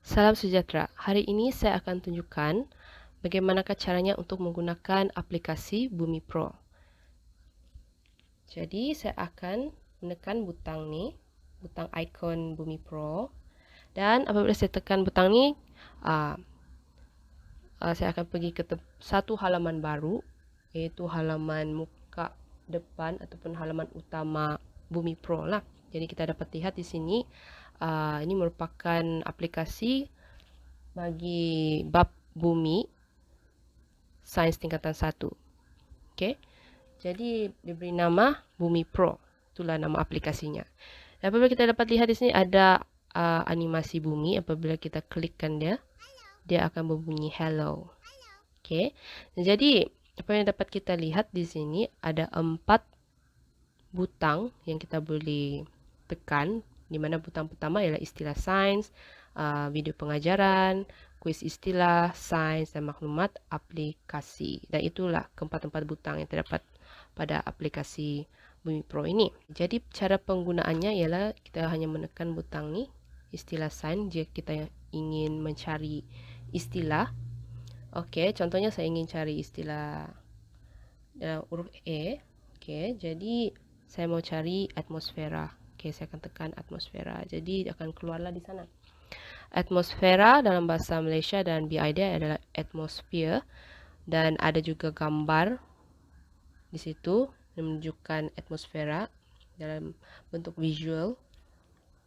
Salam sejahtera. Hari ini saya akan tunjukkan bagaimanakah caranya untuk menggunakan aplikasi Bumi Pro. Jadi saya akan menekan butang ni, butang ikon Bumi Pro, dan apabila saya tekan butang ni, saya akan pergi ke satu halaman baru, iaitu halaman muka depan ataupun halaman utama Bumi Pro lah. Jadi kita dapat lihat di sini, ini merupakan aplikasi bagi bab bumi sains tingkatan 1. Okey. Jadi diberi nama Bumi Pro. Itulah nama aplikasinya. Dan apabila kita dapat lihat di sini ada animasi bumi, apabila kita klikkan dia, dia akan berbunyi hello. Okey. Jadi apa yang dapat kita lihat di sini ada 4 butang yang kita boleh tekan, di mana butang pertama ialah istilah sains, video pengajaran, kuis istilah, sains dan maklumat, aplikasi. Dan itulah keempat-empat butang yang terdapat pada aplikasi Bumi Pro ini. Jadi cara penggunaannya ialah kita hanya menekan butang ni, istilah sains, jika kita ingin mencari istilah. Okey, contohnya saya ingin cari istilah huruf A. Okey, jadi saya mau cari atmosfera. Okey, saya akan tekan atmosfera. Jadi akan keluarlah di sana. Atmosfera dalam bahasa Malaysia dan BI dia adalah atmosphere, dan ada juga gambar di situ menunjukkan atmosfera dalam bentuk visual.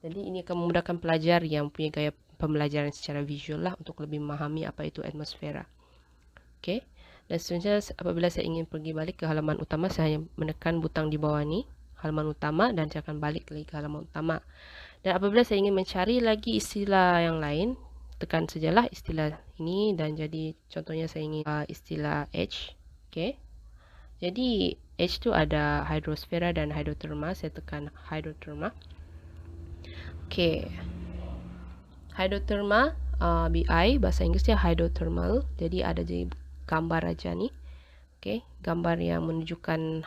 Jadi ini akan memudahkan pelajar yang punya gaya pembelajaran secara visual lah untuk lebih memahami apa itu atmosfera. Okey. Dan seterusnya apabila saya ingin pergi balik ke halaman utama, saya hanya menekan butang di bawah ni, halaman utama, dan saya akan balik lagi ke halaman utama. Dan apabila saya ingin mencari lagi istilah yang lain, tekan sajalah istilah ini, dan jadi contohnya saya ingin istilah H. Okey. Jadi H tu ada hidrosfera dan hidroterma. Saya tekan hidroterma. Okey. Hidroterma, BI bahasa Inggeris dia hydrothermal. Jadi ada je gambar aja ni. Okey, gambar yang menunjukkan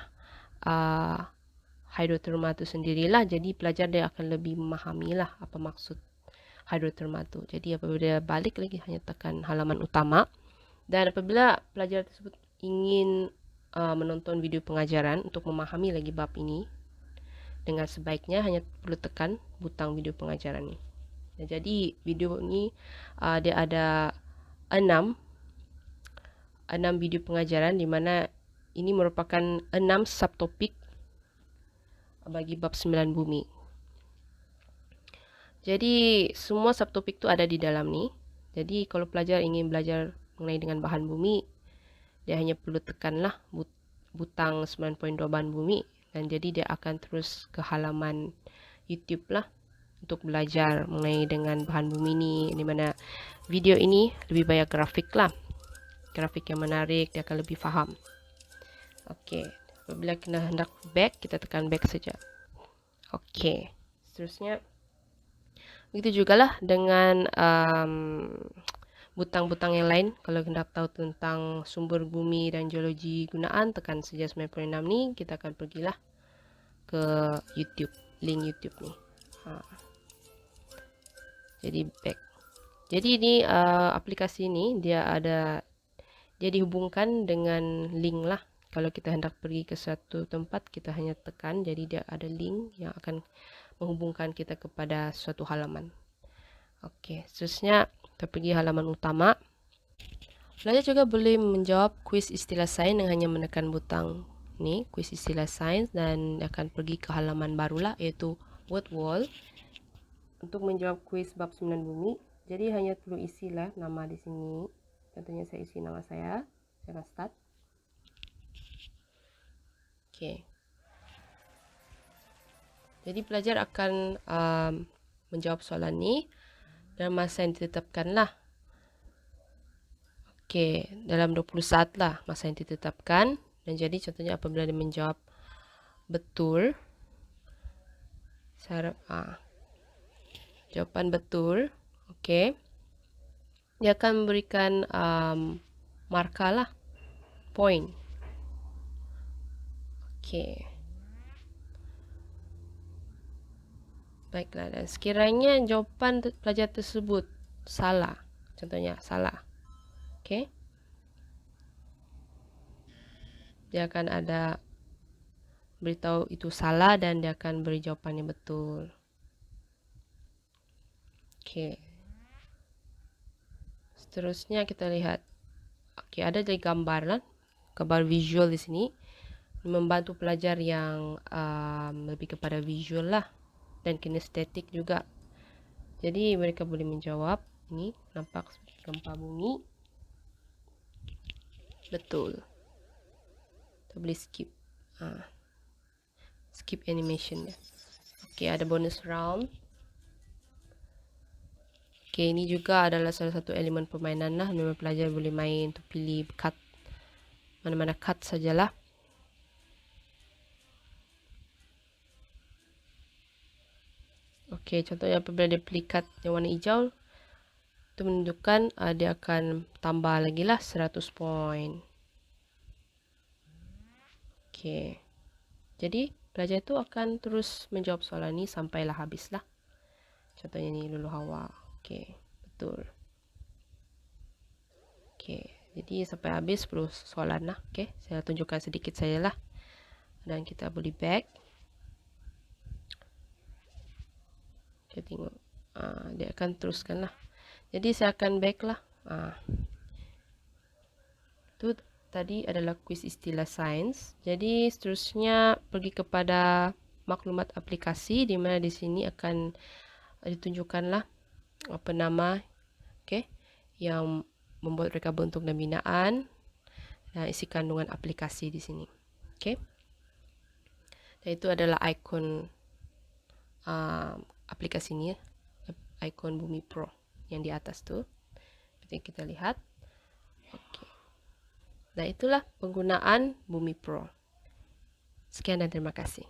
hidroterma tu sendirilah. Jadi pelajar dia akan lebih memahami lah apa maksud hidroterma tu. Jadi apabila dia balik lagi, hanya tekan halaman utama. Dan apabila pelajar tersebut ingin menonton video pengajaran untuk memahami lagi bab ini dengan sebaiknya, hanya perlu tekan butang video pengajaran ni. Dan jadi video ni dia ada 6 video pengajaran, di mana ini merupakan 6 subtopik bagi bab 9 bumi. Jadi semua subtopik tu ada di dalam ni. Jadi kalau pelajar ingin belajar mengenai dengan bahan bumi, dia hanya perlu tekanlah butang 9.2 bahan bumi, dan jadi dia akan terus ke halaman YouTube lah untuk belajar mengenai dengan bahan bumi ni, di mana video ini lebih banyak grafik lah. Grafik yang menarik, dia akan lebih faham. Okey, apabila kita hendak back, kita tekan back saja. Okey, seterusnya begitu jugalah dengan butang-butang yang lain. Kalau hendak tahu tentang sumber bumi dan geologi gunaan, tekan saja 9.6 ni, kita akan pergilah ke YouTube, link YouTube ni. Jadi back. Jadi ini aplikasi ni dia dihubungkan dengan link lah. Kalau kita hendak pergi ke suatu tempat, kita hanya tekan, jadi dia ada link yang akan menghubungkan kita kepada suatu halaman. Okey, seterusnya kita pergi halaman utama. Pelajar juga boleh menjawab kuis istilah sains dengan hanya menekan butang ni, kuis istilah sains, dan akan pergi ke halaman barulah, iaitu word wall. Untuk menjawab kuis bab 9 bumi, jadi hanya perlu isilah nama di sini. Contohnya saya isi nama saya. Saya akan start. Okey. Jadi pelajar akan menjawab soalan ni dalam masa yang ditetapkan lah. Okey, dalam 20 saat lah masa yang ditetapkan. Dan jadi contohnya apabila dia menjawab betul, jawapan betul, okey, dia akan memberikan markah lah, point. Okey. Baiklah, dan sekiranya jawapan pelajar tersebut salah. Contohnya salah. Oke. Dia akan ada beritahu itu salah dan dia akan beri jawabannya betul. Oke. Seterusnya kita lihat. Oke, ada dari gambar lah. Gambar visual di sini. Membantu pelajar yang lebih kepada visual lah. Dan kinestetik juga. Jadi mereka boleh menjawab. Ini nampak gempa bumi. Betul. Kita boleh skip. Skip animation ya. Oke, ada bonus round. Oke, ini juga adalah salah satu elemen permainan lah. Memang pelajar boleh main untuk pilih cut. Mana-mana cut sajalah. Oke, contohnya apabila dia pilih cut yang warna hijau, itu menunjukkan dia akan tambah lagi lah 100 poin. Oke, jadi pelajar itu akan terus menjawab soalan ini sampailah habis lah. Contohnya ini Lulu Hawa. Oke, betul. Oke, jadi sampai habis 10 soalan lah. Oke, saya tunjukkan sedikit saja lah. Dan kita boleh back. Kita tengok. Dia akan teruskan lah. Jadi saya akan back lah. Itu tadi adalah kuis istilah sains. Jadi seterusnya pergi kepada maklumat aplikasi, di mana di sini akan ditunjukkanlah apa nama, yang membuat mereka bentuk dan binaan, dan isi kandungan aplikasi di sini. Dan itu adalah ikon aplikasi ini, ikon Bumi Pro yang di atas tuh. Seperti kita lihat. Nah, itulah penggunaan Bumi Pro. Sekian dan terima kasih.